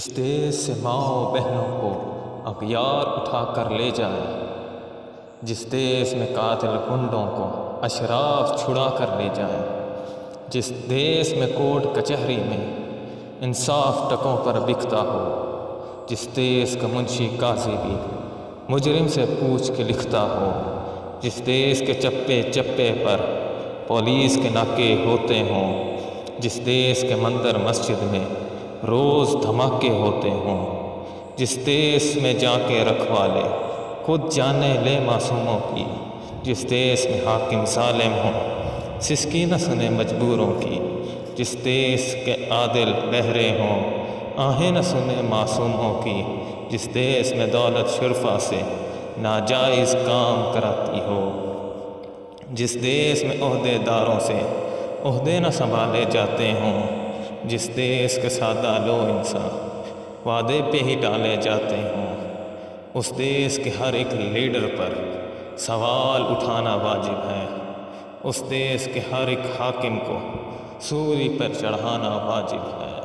جس دیس سے ماؤں بہنوں کو اغیار اٹھا کر لے جائے، جس دیس میں قاتل گنڈوں کو اشراف چھڑا کر لے جائے، جس دیس میں کورٹ کچہری میں انصاف ٹکوں پر بکتا ہو، جس دیس کا منشی قاضی بھی مجرم سے پوچھ کے لکھتا ہو، جس دیس کے چپے چپے پر پولیس کے ناکے ہوتے ہوں، جس دیس کے مندر مسجد میں روز دھماکے ہوتے ہوں، جس دیس میں جا کے رکھوالے خود جانے لے معصوموں کی، جس دیس میں حاکم ظالم ہوں سسکی نہ سنے مجبوروں کی، جس دیس کے عادل بہرے ہوں آہیں نہ سنے معصوموں کی، جس دیس میں دولت شرفا سے ناجائز کام کراتی ہو، جس دیس میں عہدے داروں سے عہدے نہ سنبھالے جاتے ہوں، جس دیس کے سادہ لو انسان وعدے پہ ہی ڈالے جاتے ہوں، اس دیس کے ہر ایک لیڈر پر سوال اٹھانا واجب ہے، اس دیس کے ہر ایک حاکم کو سولی پر چڑھانا واجب ہے۔